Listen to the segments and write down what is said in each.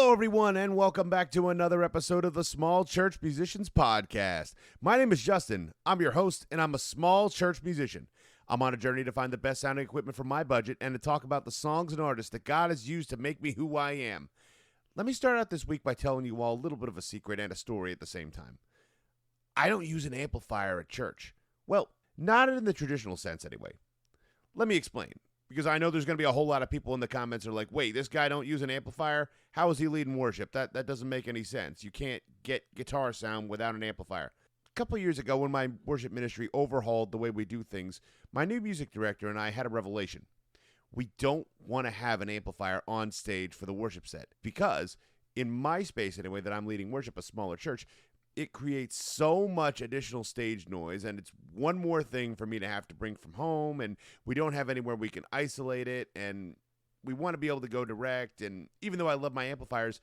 Hello, everyone, and welcome back to another episode of the Small Church Musicians Podcast. My name is Justin. I'm your host, and I'm a small church musician. I'm on a journey to find the best sounding equipment for my budget and to talk about the songs and artists that God has used to make me who I am. Let me start out this week by telling you all a little bit of a secret and a story at the same time. I don't use an amplifier at church. Well, not in the traditional sense, anyway. Let me explain. Because I know there's going to be a whole lot of people in the comments that are like, wait, this guy don't use an amplifier? How is he leading worship? That doesn't make any sense. You can't get guitar sound without an amplifier. A couple of years ago, when my worship ministry overhauled the way we do things, my new music director and I had a revelation. We don't want to have an amplifier on stage for the worship set. Because in my space, anyway, that I'm leading worship, a smaller church, it creates so much additional stage noise, and it's one more thing for me to have to bring from home, and we don't have anywhere we can isolate it, and we want to be able to go direct, and even though I love my amplifiers,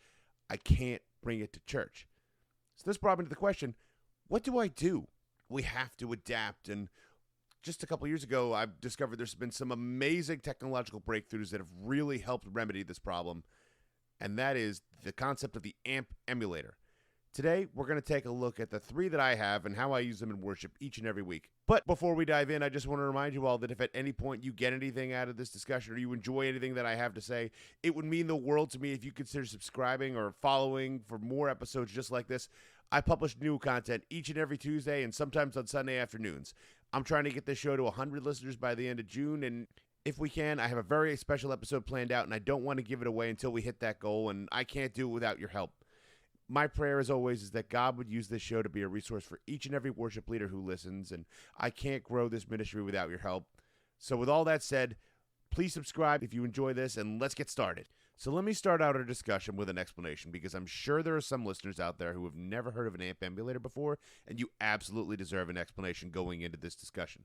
I can't bring it to church. So this brought me to the question, what do I do? We have to adapt, and just a couple years ago, I've discovered there's been some amazing technological breakthroughs that have really helped remedy this problem, and that is the concept of the Amp Emulator. Today, we're going to take a look at the three that I have and how I use them in worship each and every week. But before we dive in, I just want to remind you all that if at any point you get anything out of this discussion or you enjoy anything that I have to say, it would mean the world to me if you consider subscribing or following for more episodes just like this. I publish new content each and every Tuesday and sometimes on Sunday afternoons. I'm trying to get this show to 100 listeners by the end of June, and if we can, I have a very special episode planned out, and I don't want to give it away until we hit that goal, and I can't do it without your help. My prayer, as always, is that God would use this show to be a resource for each and every worship leader who listens, and I can't grow this ministry without your help. So with all that said, please subscribe if you enjoy this, and let's get started. So let me start out our discussion with an explanation, because I'm sure there are some listeners out there who have never heard of an amp emulator before, and you absolutely deserve an explanation going into this discussion.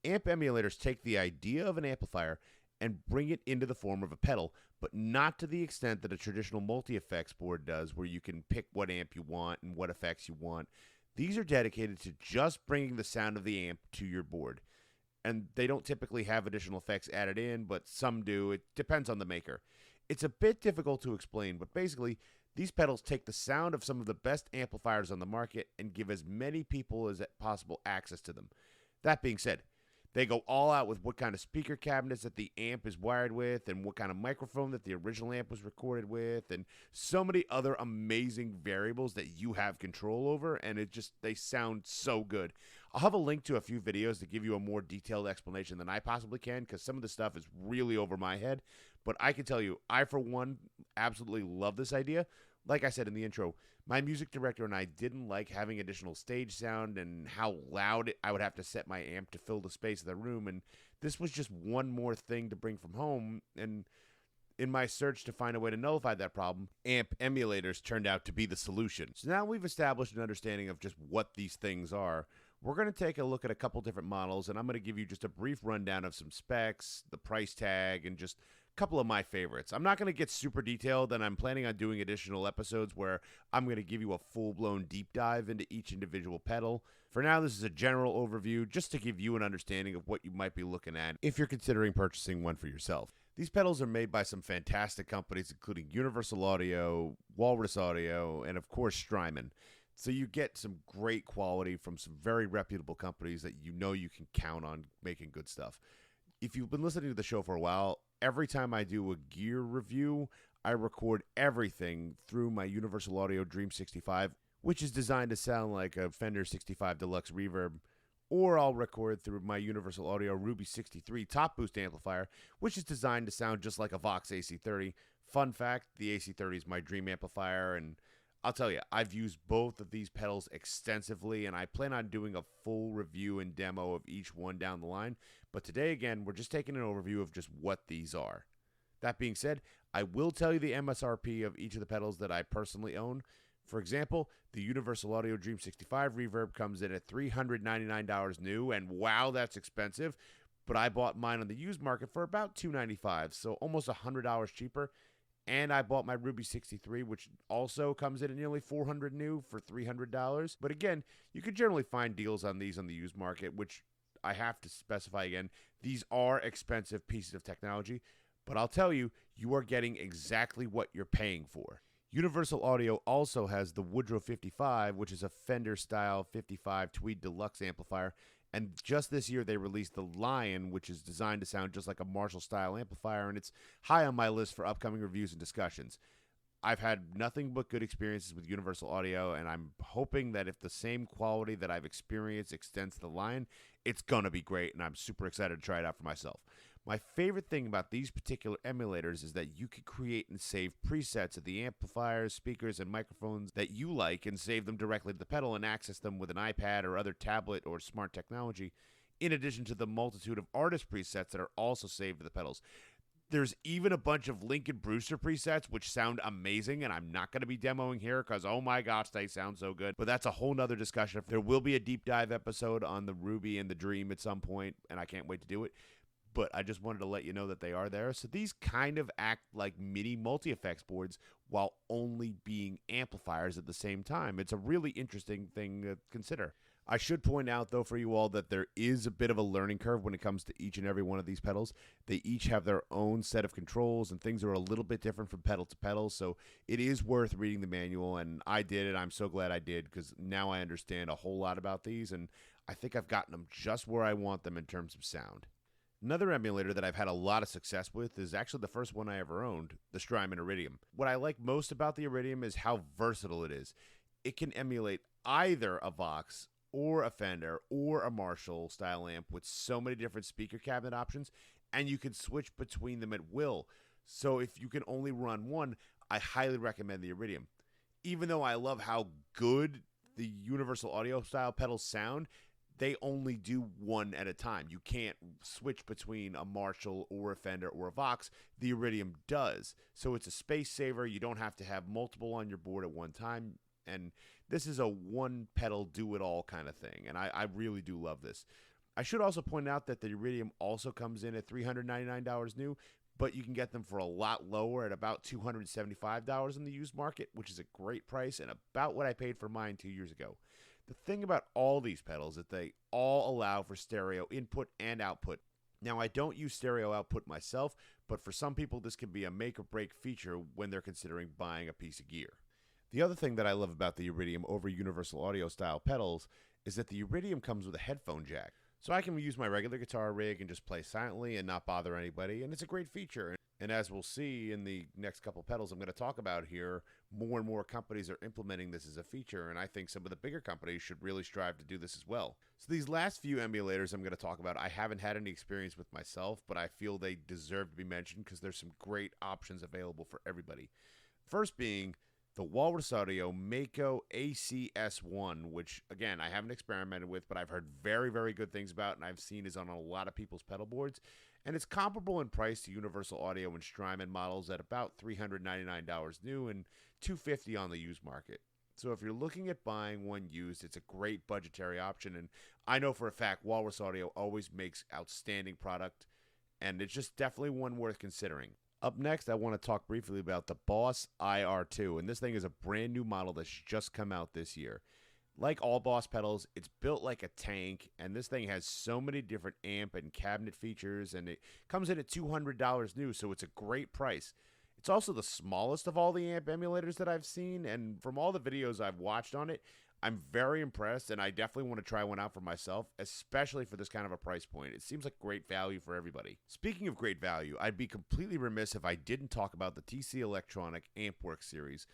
Amp emulators take the idea of an amplifier and bring it into the form of a pedal, but not to the extent that a traditional multi-effects board does, where you can pick what amp you want and what effects you want. These are dedicated to just bringing the sound of the amp to your board. And they don't typically have additional effects added in, but some do. It depends on the maker. It's a bit difficult to explain, but basically, these pedals take the sound of some of the best amplifiers on the market and give as many people as possible access to them. That being said, they go all out with what kind of speaker cabinets that the amp is wired with and what kind of microphone that the original amp was recorded with and so many other amazing variables that you have control over, and they sound so good. I'll have a link to a few videos to give you a more detailed explanation than I possibly can, because some of the stuff is really over my head, but I can tell you, I for one absolutely love this idea. Like I said in the intro, my music director and I didn't like having additional stage sound and how loud I would have to set my amp to fill the space of the room, and this was just one more thing to bring from home, and in my search to find a way to nullify that problem, Amp Emulators turned out to be the solution. So now we've established an understanding of just what these things are. We're going to take a look at a couple different models, and I'm going to give you just a brief rundown of some specs, the price tag, and just couple of my favorites. I'm not going to get super detailed, and I'm planning on doing additional episodes where I'm going to give you a full-blown deep dive into each individual pedal. For now, this is a general overview just to give you an understanding of what you might be looking at if you're considering purchasing one for yourself. These pedals are made by some fantastic companies, including Universal Audio, Walrus Audio, and of course Strymon. So you get some great quality from some very reputable companies that you know you can count on making good stuff. If you've been listening to the show for a while, every time I do a gear review, I record everything through my Universal Audio Dream 65, which is designed to sound like a Fender 65 Deluxe Reverb, or I'll record through my Universal Audio Ruby 63 Top Boost amplifier, which is designed to sound just like a Vox AC30. Fun fact, the AC30 is my dream amplifier, and I'll tell you, I've used both of these pedals extensively, and I plan on doing a full review and demo of each one down the line. But today, again, we're just taking an overview of just what these are. That being said, I will tell you the MSRP of each of the pedals that I personally own. For example, the Universal Audio Dream 65 Reverb comes in at $399 new, and wow, that's expensive. But I bought mine on the used market for about $295, so almost $100 cheaper. And I bought my Ruby 63, which also comes in at nearly $400 new for $300. But again, you can generally find deals on these on the used market, which I have to specify again. These are expensive pieces of technology, but I'll tell you, you are getting exactly what you're paying for. Universal Audio also has the Woodrow 55, which is a Fender-style 55 Tweed Deluxe amplifier. And just this year, they released the Lion, which is designed to sound just like a Marshall-style amplifier, and it's high on my list for upcoming reviews and discussions. I've had nothing but good experiences with Universal Audio, and I'm hoping that if the same quality that I've experienced extends to the Lion, it's going to be great, and I'm super excited to try it out for myself. My favorite thing about these particular emulators is that you can create and save presets of the amplifiers, speakers, and microphones that you like and save them directly to the pedal and access them with an iPad or other tablet or smart technology, in addition to the multitude of artist presets that are also saved to the pedals. There's even a bunch of Lincoln Brewster presets, which sound amazing, and I'm not going to be demoing here because, oh my gosh, they sound so good. But that's a whole nother discussion. There will be a deep dive episode on the Ruby and the Dream at some point, and I can't wait to do it. But I just wanted to let you know that they are there. So these kind of act like mini multi-effects boards while only being amplifiers at the same time. It's a really interesting thing to consider. I should point out, though, for you all that there is a bit of a learning curve when it comes to each and every one of these pedals. They each have their own set of controls, and things are a little bit different from pedal to pedal, so it is worth reading the manual, and I did it. I'm so glad I did, because now I understand a whole lot about these, and I think I've gotten them just where I want them in terms of sound. Another emulator that I've had a lot of success with is actually the first one I ever owned, the Strymon Iridium. What I like most about the Iridium is how versatile it is. It can emulate either a Vox or a Fender or a Marshall style amp with so many different speaker cabinet options, and you can switch between them at will. So if you can only run one, I highly recommend the Iridium. Even though I love how good the Universal Audio style pedals sound, they only do one at a time. You can't switch between a Marshall or a Fender or a Vox. The Iridium does. So it's a space saver. You don't have to have multiple on your board at one time. And this is a one pedal do it all kind of thing. And I really do love this. I should also point out that the Iridium also comes in at $399 new, but you can get them for a lot lower at about $275 in the used market, which is a great price and about what I paid for mine 2 years ago. The thing about all these pedals is that they all allow for stereo input and output. Now, I don't use stereo output myself, but for some people this can be a make or break feature when they're considering buying a piece of gear. The other thing that I love about the Iridium over Universal Audio style pedals is that the Iridium comes with a headphone jack. So I can use my regular guitar rig and just play silently and not bother anybody, and it's a great feature. And as we'll see in the next couple pedals I'm going to talk about here, more and more companies are implementing this as a feature, and I think some of the bigger companies should really strive to do this as well. So these last few emulators I'm going to talk about, I haven't had any experience with myself, but I feel they deserve to be mentioned because there's some great options available for everybody. First being the Walrus Audio Mako ACS1, which, again, I haven't experimented with, but I've heard very, very good things about, and I've seen is on a lot of people's pedal boards. And it's comparable in price to Universal Audio and Strymon models at about $399 new and $250 on the used market. So if you're looking at buying one used, it's a great budgetary option. And I know for a fact Walrus Audio always makes outstanding product, and it's just definitely one worth considering. Up next, I want to talk briefly about the Boss IR2, and this thing is a brand new model that's just come out this year. Like all Boss pedals, it's built like a tank, and this thing has so many different amp and cabinet features, and it comes in at $200 new, so it's a great price. It's also the smallest of all the amp emulators that I've seen, and from all the videos I've watched on it, I'm very impressed, and I definitely want to try one out for myself, especially for this kind of a price point. It seems like great value for everybody. Speaking of great value, I'd be completely remiss if I didn't talk about the TC Electronic AmpWorks series.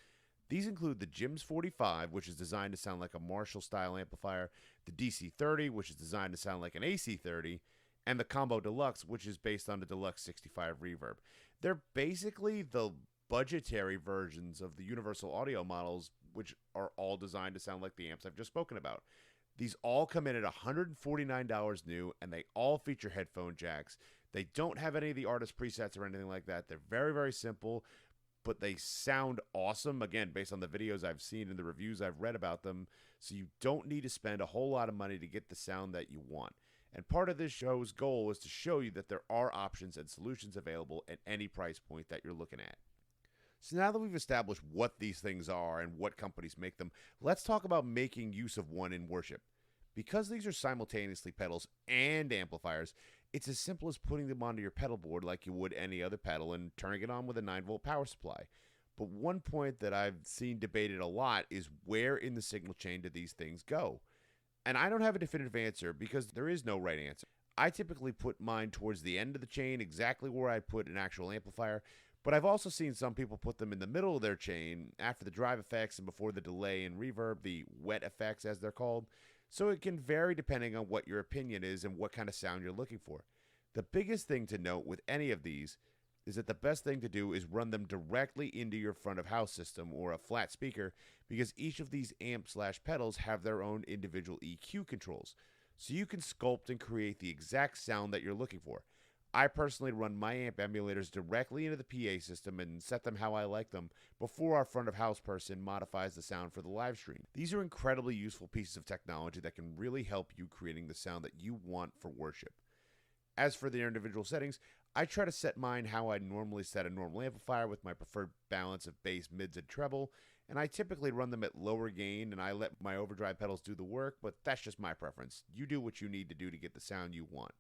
These include the JIMS 45, which is designed to sound like a Marshall-style amplifier, the DC30, which is designed to sound like an AC30, and the Combo Deluxe, which is based on the Deluxe 65 Reverb. They're basically the budgetary versions of the Universal Audio models, which are all designed to sound like the amps I've just spoken about. These all come in at $149 new, and they all feature headphone jacks. They don't have any of the artist presets or anything like that. They're very, very simple, but they sound awesome, again, based on the videos I've seen and the reviews I've read about them, so you don't need to spend a whole lot of money to get the sound that you want. And part of this show's goal is to show you that there are options and solutions available at any price point that you're looking at. So now that we've established what these things are and what companies make them, let's talk about making use of one in worship. Because these are simultaneously pedals and amplifiers, it's as simple as putting them onto your pedal board like you would any other pedal and turning it on with a 9-volt power supply. But one point that I've seen debated a lot is where in the signal chain do these things go? And I don't have a definitive answer because there is no right answer. I typically put mine towards the end of the chain, exactly where I put an actual amplifier, but I've also seen some people put them in the middle of their chain after the drive effects and before the delay and reverb, the wet effects as they're called. So it can vary depending on what your opinion is and what kind of sound you're looking for. The biggest thing to note with any of these is that the best thing to do is run them directly into your front of house system or a flat speaker, because each of these amp/pedals have their own individual EQ controls. So you can sculpt and create the exact sound that you're looking for. I personally run my amp emulators directly into the PA system and set them how I like them before our front of house person modifies the sound for the live stream. These are incredibly useful pieces of technology that can really help you creating the sound that you want for worship. As for the individual settings, I try to set mine how I normally set a normal amplifier with my preferred balance of bass, mids, and treble, and I typically run them at lower gain and I let my overdrive pedals do the work, but that's just my preference. You do what you need to do to get the sound you want.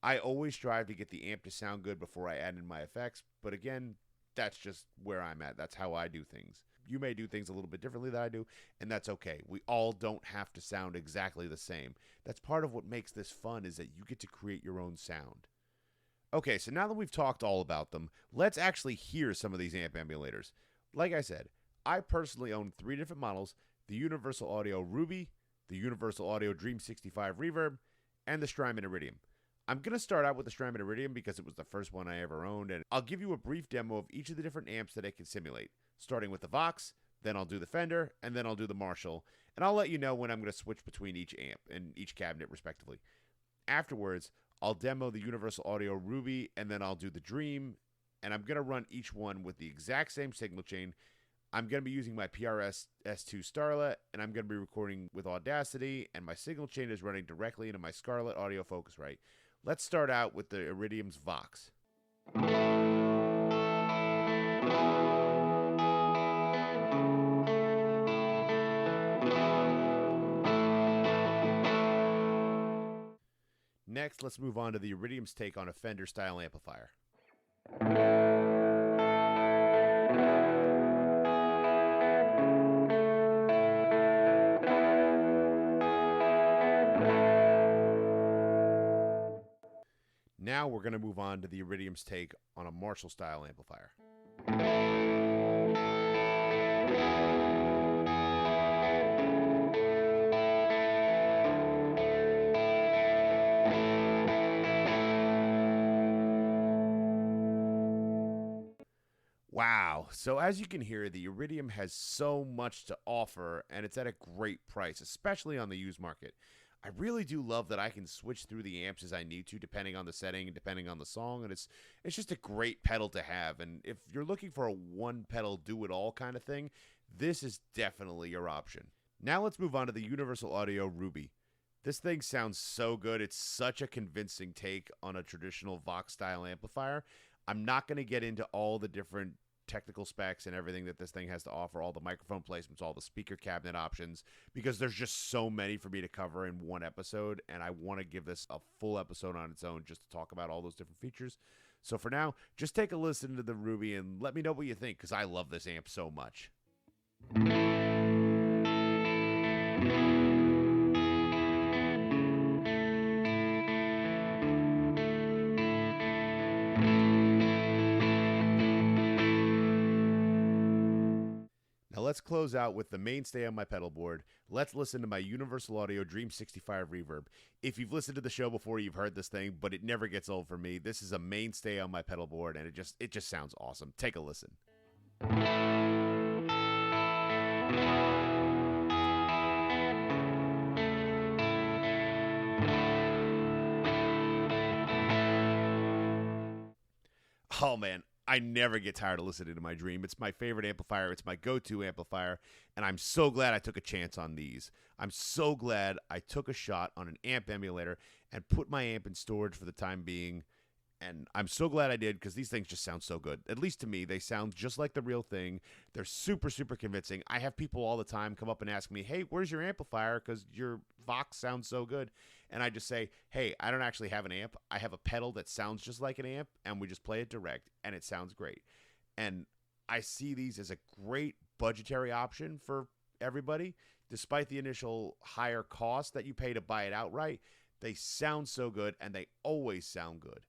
I always strive to get the amp to sound good before I add in my effects, but again, that's just where I'm at. That's how I do things. You may do things a little bit differently than I do, and that's okay. We all don't have to sound exactly the same. That's part of what makes this fun, is that you get to create your own sound. Okay, so now that we've talked all about them, let's actually hear some of these amp emulators. Like I said, I personally own 3 different models: the Universal Audio Ruby, the Universal Audio Dream 65 Reverb, and the Strymon Iridium. I'm going to start out with the Strymon Iridium because it was the first one I ever owned, and I'll give you a brief demo of each of the different amps that it can simulate, starting with the Vox, then I'll do the Fender, and then I'll do the Marshall, and I'll let you know when I'm going to switch between each amp and each cabinet respectively. Afterwards, I'll demo the Universal Audio Ruby, and then I'll do the Dream, and I'm going to run each one with the exact same signal chain. I'm going to be using my PRS S2 Starlet, and I'm going to be recording with Audacity, and my signal chain is running directly into my Scarlett Audio Focusrite. Let's start out with the Iridium's Vox. Next, let's move on to the Iridium's take on a Fender-style amplifier. Now we're going to move on to the Iridium's take on a Marshall-style amplifier. Wow. So as you can hear, the Iridium has so much to offer, and it's at a great price, especially on the used market. I really do love that I can switch through the amps as I need to, depending on the setting and depending on the song, and it's just a great pedal to have. And if you're looking for a one-pedal do-it-all kind of thing, this is definitely your option. Now let's move on to the Universal Audio Ruby. This thing sounds so good. It's such a convincing take on a traditional Vox-style amplifier. I'm not going to get into all the different technical specs and everything that this thing has to offer, all the microphone placements, all the speaker cabinet options, because there's just so many for me to cover in one episode, and I want to give this a full episode on its own just to talk about all those different features. So for now, just take a listen to the Ruby and let me know what you think, because I love this amp so much. Now let's close out with the mainstay on my pedal board. Let's listen to my Universal Audio Dream 65 Reverb. If you've listened to the show before, you've heard this thing, but it never gets old for me. This is a mainstay on my pedal board, and it just sounds awesome. Take a listen. Oh man, I never get tired of listening to my Dream. It's my favorite amplifier. It's my go-to amplifier, and I'm so glad I took a chance on these. I'm so glad I took a shot on an amp emulator and put my amp in storage for the time being, and I'm so glad I did, because these things just sound so good. At least to me, they sound just like the real thing. They're super, super convincing. I have people all the time come up and ask me, hey, where's your amplifier? Because your Vox sounds so good. And I just say, hey, I don't actually have an amp. I have a pedal that sounds just like an amp, and we just play it direct, and it sounds great. And I see these as a great budgetary option for everybody. Despite the initial higher cost that you pay to buy it outright, they sound so good, and they always sound good.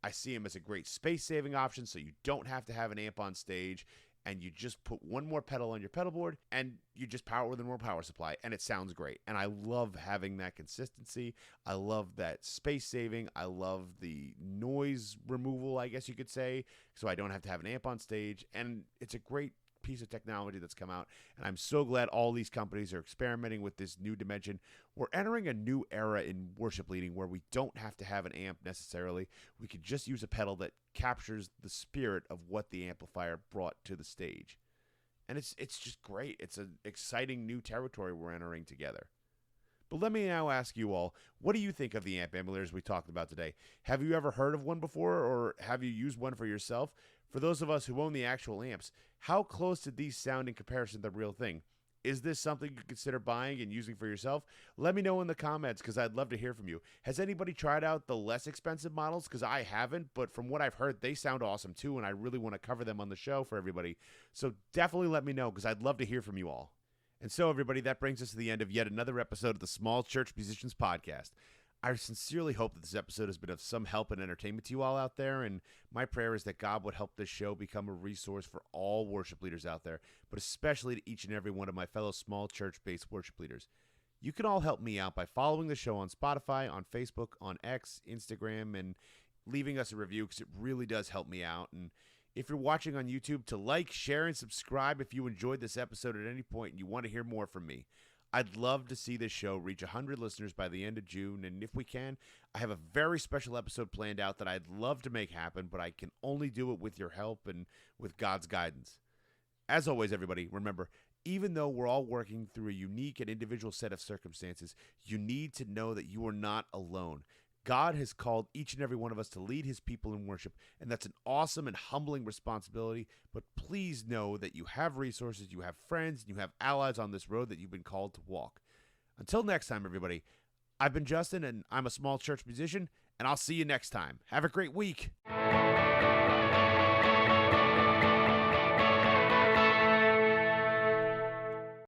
I see them as a great space-saving option, so you don't have to have an amp on stage, and you just put one more pedal on your pedal board, and you just power it with a more power supply, and it sounds great. And I love having that consistency. I love that space saving. I love the noise removal, I guess you could say, so I don't have to have an amp on stage. And it's a great piece of technology that's come out, and I'm so glad all these companies are experimenting with this new dimension. We're entering a new era in worship leading where we don't have to have an amp necessarily. We could just use a pedal that captures the spirit of what the amplifier brought to the stage. And it's just great. It's an exciting new territory we're entering together. But let me now ask you all, what do you think of the amp emulators we talked about today? Have you ever heard of one before, or have you used one for yourself? For those of us who own the actual amps, how close did these sound in comparison to the real thing? Is this something you consider buying and using for yourself? Let me know in the comments, because I'd love to hear from you. Has anybody tried out the less expensive models? Because I haven't, but from what I've heard, they sound awesome too, and I really want to cover them on the show for everybody. So definitely let me know, because I'd love to hear from you all. And so, everybody, that brings us to the end of yet another episode of the Small Church Musicians Podcast. I sincerely hope that this episode has been of some help and entertainment to you all out there, and my prayer is that God would help this show become a resource for all worship leaders out there, but especially to each and every one of my fellow small church-based worship leaders. You can all help me out by following the show on Spotify, on Facebook, on X, Instagram, and leaving us a review, because it really does help me out. And if you're watching on YouTube, to like, share, and subscribe if you enjoyed this episode at any point and you want to hear more from me. I'd love to see this show reach 100 listeners by the end of June, and if we can, I have a very special episode planned out that I'd love to make happen, but I can only do it with your help and with God's guidance. As always, everybody, remember, even though we're all working through a unique and individual set of circumstances, you need to know that you are not alone. God has called each and every one of us to lead his people in worship, and that's an awesome and humbling responsibility, but please know that you have resources, you have friends, and you have allies on this road that you've been called to walk. Until next time, everybody, I've been Justin, and I'm a small church musician, and I'll see you next time. Have a great week.